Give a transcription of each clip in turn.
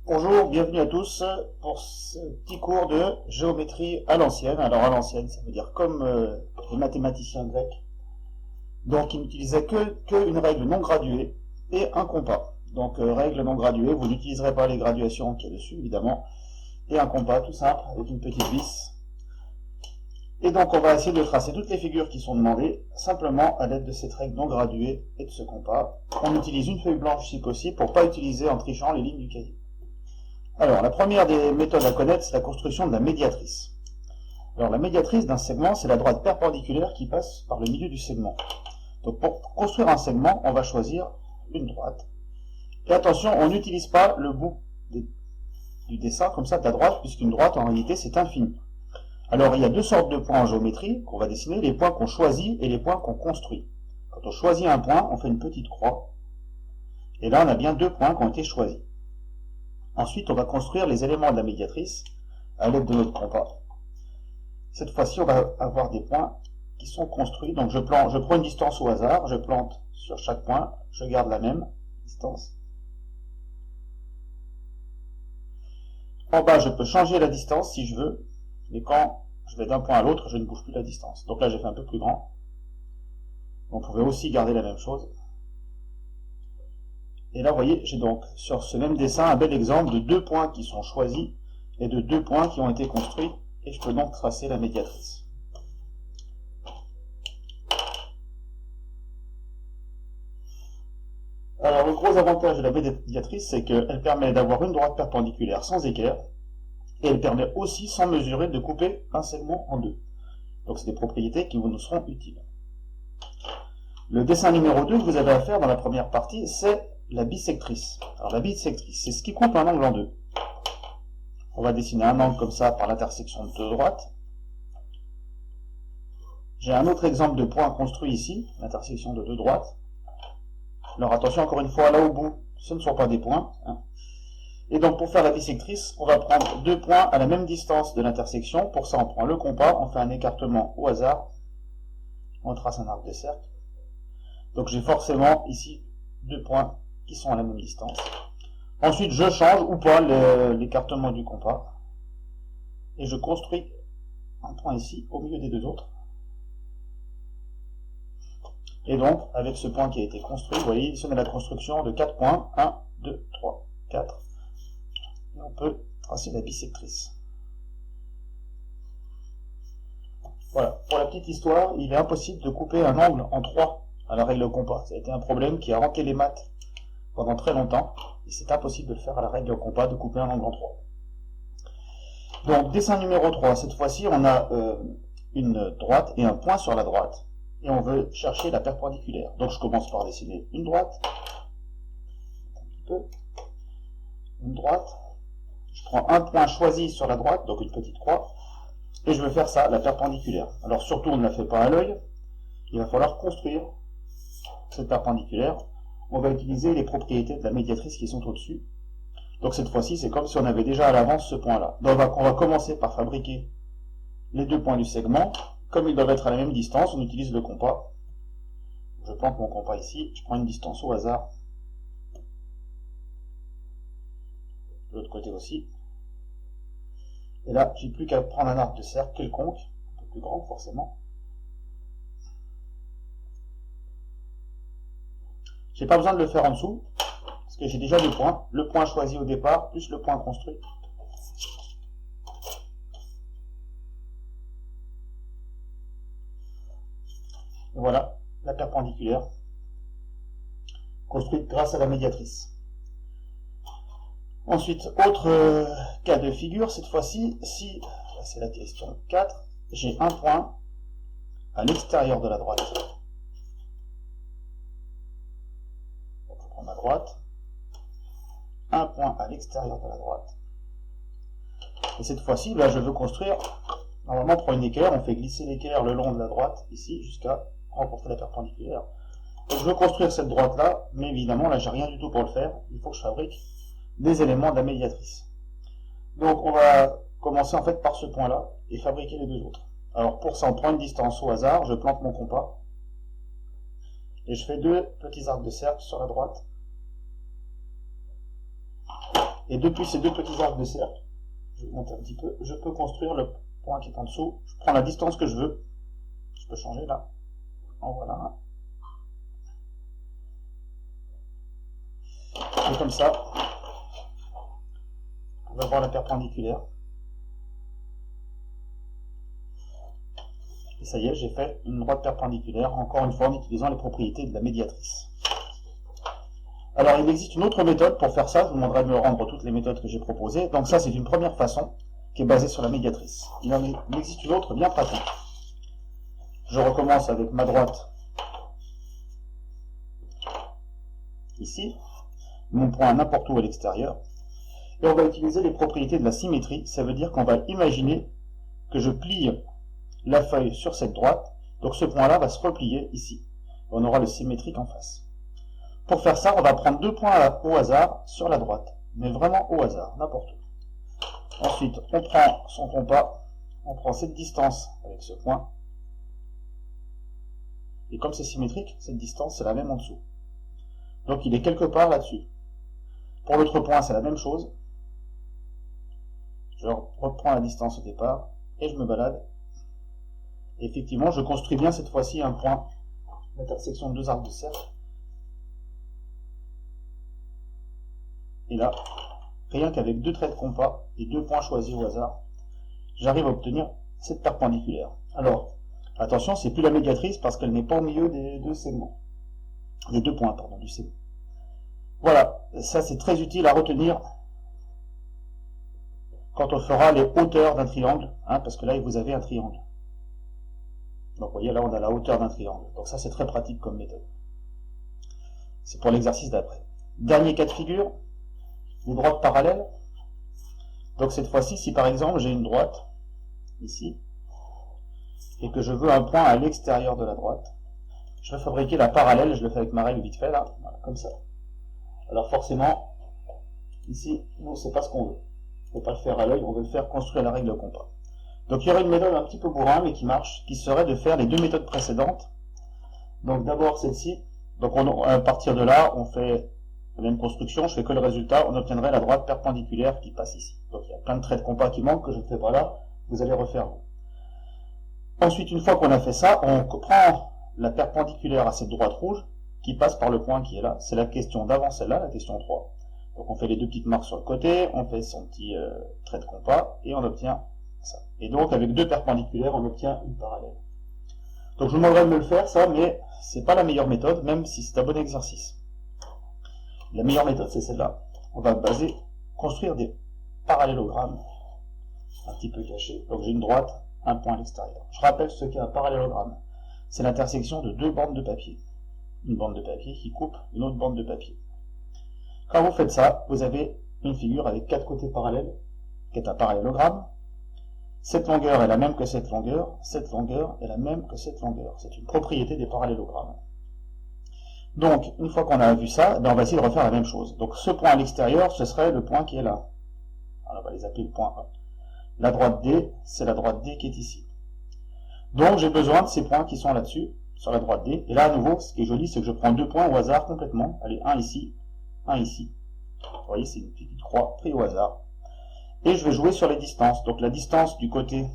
Bonjour, bienvenue à tous pour ce petit cours de géométrie à l'ancienne. Alors à l'ancienne, ça veut dire comme les mathématiciens grecs. Donc ils n'utilisaient que une règle non graduée et un compas. Donc règle non graduée, vous n'utiliserez pas les graduations qu'il y a dessus évidemment, et un compas tout simple avec une petite vis. Et donc on va essayer de tracer toutes les figures qui sont demandées simplement à l'aide de cette règle non graduée et de ce compas. On utilise une feuille blanche si possible pour ne pas utiliser en trichant les lignes du cahier. Alors, la première des méthodes à connaître, c'est la construction de la médiatrice. Alors, la médiatrice d'un segment, c'est la droite perpendiculaire qui passe par le milieu du segment. Donc, pour construire un segment, on va choisir une droite. Et attention, on n'utilise pas le bout du dessin comme ça de la droite, puisqu'une droite, en réalité, c'est infini. Alors, il y a deux sortes de points en géométrie qu'on va dessiner, les points qu'on choisit et les points qu'on construit. Quand on choisit un point, on fait une petite croix. Et là, on a bien deux points qui ont été choisis. Ensuite, on va construire les éléments de la médiatrice à l'aide de notre compas. Cette fois-ci, on va avoir des points qui sont construits. Donc, je prends une distance au hasard, je plante sur chaque point, je garde la même distance. En bas, je peux changer la distance si je veux, mais quand je vais d'un point à l'autre, je ne bouge plus la distance. Donc là, j'ai fait un peu plus grand. On pouvait aussi garder la même chose. Et là, vous voyez, j'ai donc sur ce même dessin un bel exemple de deux points qui sont choisis et de deux points qui ont été construits. Et je peux donc tracer la médiatrice. Alors, le gros avantage de la médiatrice, c'est qu'elle permet d'avoir une droite perpendiculaire sans équerre. Et elle permet aussi, sans mesurer, de couper un segment en deux. Donc, c'est des propriétés qui vous seront utiles. Le dessin numéro 2 que vous avez à faire dans la première partie, c'est la bisectrice. Alors la bisectrice, c'est ce qui coupe un angle en deux. On va dessiner un angle comme ça par l'intersection de deux droites. J'ai un autre exemple de point construit ici, l'intersection de deux droites. Alors attention, encore une fois, là au bout, ce ne sont pas des points. Et donc pour faire la bisectrice, on va prendre deux points à la même distance de l'intersection. Pour ça, on prend le compas, on fait un écartement au hasard. On trace un arc de cercle. Donc j'ai forcément ici deux points qui sont à la même distance. Ensuite, je change ou pas l'écartement du compas. Et je construis un point ici, au milieu des deux autres. Et donc, avec ce point qui a été construit, vous voyez, ici on a la construction de 4 points. 1, 2, 3, 4. Et on peut tracer la bisectrice. Voilà. Pour la petite histoire, il est impossible de couper un angle en 3 à la règle compas. Ça a été un problème qui a hanté les maths pendant très longtemps, et c'est impossible de le faire à la règle compas, de couper un angle en 3. Donc, dessin numéro 3, cette fois-ci, on a une droite et un point sur la droite, et on veut chercher la perpendiculaire. Donc, je commence par dessiner une droite, un petit peu, une droite, je prends un point choisi sur la droite, donc une petite croix, et je veux faire ça, la perpendiculaire. Alors, surtout, on ne la fait pas à l'œil, il va falloir construire cette perpendiculaire. On va utiliser les propriétés de la médiatrice qui sont au-dessus. Donc cette fois-ci, c'est comme si on avait déjà à l'avance ce point-là. Donc on va commencer par fabriquer les deux points du segment. Comme ils doivent être à la même distance, on utilise le compas. Je plante mon compas ici, je prends une distance au hasard. De l'autre côté aussi. Et là, j'ai plus qu'à prendre un arc de cercle quelconque, un peu plus grand forcément. J'ai pas besoin de le faire en dessous, parce que j'ai déjà deux points. Le point choisi au départ, plus le point construit. Et voilà, la perpendiculaire, construite grâce à la médiatrice. Ensuite, autre cas de figure, cette fois-ci, si, c'est la question 4, j'ai un point à l'extérieur de la droite. Ma droite, un point à l'extérieur de la droite. Et cette fois-ci, là, je veux construire, normalement pour une équerre, on fait glisser l'équerre le long de la droite, ici, jusqu'à remporter la perpendiculaire. Donc je veux construire cette droite-là, mais évidemment, là, j'ai rien du tout pour le faire. Il faut que je fabrique des éléments de la médiatrice. Donc on va commencer en fait par ce point-là, et fabriquer les deux autres. Alors pour ça, on prend une distance au hasard, je plante mon compas, et je fais deux petits arcs de cercle sur la droite. Et depuis ces deux petits arcs de cercle, je vais monter un petit peu, je peux construire le point qui est en dessous. Je prends la distance que je veux. Je peux changer là. En voilà un. Et comme ça, on va voir la perpendiculaire. Et ça y est, j'ai fait une droite perpendiculaire, encore une fois en utilisant les propriétés de la médiatrice. Alors il existe une autre méthode pour faire ça, je vous demanderai de me rendre toutes les méthodes que j'ai proposées. Donc ça c'est une première façon qui est basée sur la médiatrice. Il existe une autre bien pratique. Je recommence avec ma droite ici, mon point n'importe où à l'extérieur, et on va utiliser les propriétés de la symétrie. Ça veut dire qu'on va imaginer que je plie la feuille sur cette droite, donc ce point là va se replier ici. On aura le symétrique en face. Pour faire ça, on va prendre deux points au hasard sur la droite, mais vraiment au hasard, n'importe où. Ensuite, on prend son compas, on prend cette distance avec ce point, et comme c'est symétrique, cette distance c'est la même en dessous. Donc il est quelque part là-dessus. Pour l'autre point, c'est la même chose. Je reprends la distance au départ, et je me balade. Et effectivement, je construis bien cette fois-ci un point, l'intersection de deux arcs de cercle. Et là, rien qu'avec deux traits de compas et deux points choisis au hasard, j'arrive à obtenir cette perpendiculaire. Alors, attention, c'est plus la médiatrice parce qu'elle n'est pas au milieu des deux segments. Des deux points, pardon, du segment. Voilà, ça c'est très utile à retenir quand on fera les hauteurs d'un triangle, hein, parce que là vous avez un triangle. Donc vous voyez, là on a la hauteur d'un triangle. Donc ça c'est très pratique comme méthode. C'est pour l'exercice d'après. Dernier cas de figure, les droites parallèles. Donc cette fois-ci, si par exemple j'ai une droite, ici, et que je veux un point à l'extérieur de la droite, je vais fabriquer la parallèle, je le fais avec ma règle vite fait là, voilà, comme ça. Alors forcément, ici, nous c'est pas ce qu'on veut. On ne peut pas le faire à l'œil, on veut le faire construire la règle de compas. Donc il y aurait une méthode un petit peu bourrin, mais qui marche, qui serait de faire les deux méthodes précédentes. Donc d'abord celle-ci, donc à partir de là, on fait la même construction, je fais que le résultat, on obtiendrait la droite perpendiculaire qui passe ici. Donc il y a plein de traits de compas qui manquent, que je ne fais pas là, vous allez refaire vous. Ensuite, une fois qu'on a fait ça, on prend la perpendiculaire à cette droite rouge, qui passe par le point qui est là. C'est la question d'avant celle-là, la question 3. Donc on fait les deux petites marques sur le côté, on fait son petit trait de compas, et on obtient ça. Et donc avec deux perpendiculaires, on obtient une parallèle. Donc je vous demanderai de me le faire, ça, mais c'est pas la meilleure méthode, même si c'est un bon exercice. La meilleure méthode, c'est celle-là. On va construire des parallélogrammes, un petit peu cachés. Donc j'ai une droite, un point à l'extérieur. Je rappelle ce qu'est un parallélogramme. C'est l'intersection de deux bandes de papier. Une bande de papier qui coupe une autre bande de papier. Quand vous faites ça, vous avez une figure avec quatre côtés parallèles, qui est un parallélogramme. Cette longueur est la même que cette longueur est la même que cette longueur. C'est une propriété des parallélogrammes. Donc, une fois qu'on a vu ça, on va essayer de refaire la même chose. Donc ce point à l'extérieur, ce serait le point qui est là. Alors, on va les appeler le point A. La droite D, c'est la droite D qui est ici. Donc j'ai besoin de ces points qui sont là-dessus, sur la droite D. Et là, à nouveau, ce qui est joli, c'est que je prends deux points au hasard complètement. Allez, un ici, un ici. Vous voyez, c'est une petite croix prise au hasard. Et je vais jouer sur les distances. Donc la distance du côté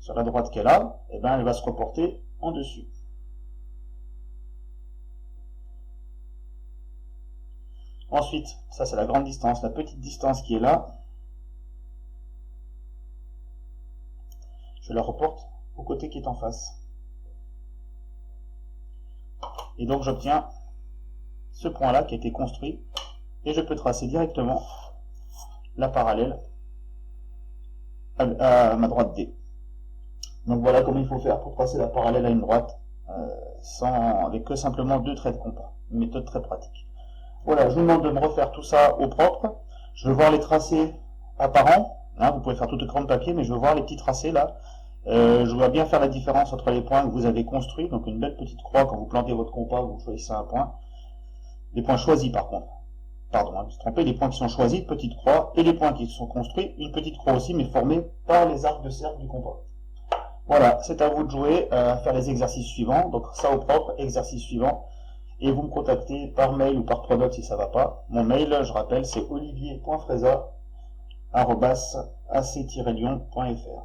sur la droite qu'elle a, eh ben, elle va se reporter en dessus. Ensuite, ça c'est la grande distance. La petite distance qui est là, je la reporte au côté qui est en face. Et donc j'obtiens ce point-là qui a été construit, et je peux tracer directement la parallèle à ma droite D. Donc voilà comment il faut faire pour tracer la parallèle à une droite, avec que simplement deux traits de compas. Une méthode très pratique. Voilà, je vous demande de me refaire tout ça au propre. Je veux voir les tracés apparents. Hein, vous pouvez faire tout écran de papier, mais je veux voir les petits tracés là. Je dois bien faire la différence entre les points que vous avez construits, donc une belle petite croix quand vous plantez votre compas, vous choisissez un point. Les points choisis par contre. Pardon, je me suis trompé, les points qui sont choisis, petite croix, et les points qui sont construits, une petite croix aussi, mais formée par les arcs de cercle du compas. Voilà, c'est à vous de jouer, à faire les exercices suivants. Donc ça au propre, exercice suivant. et vous me contactez par mail ou par Prodoc si ça va pas. Mon mail, je rappelle, c'est olivier.freza@ac-lyon.fr.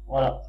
Voilà.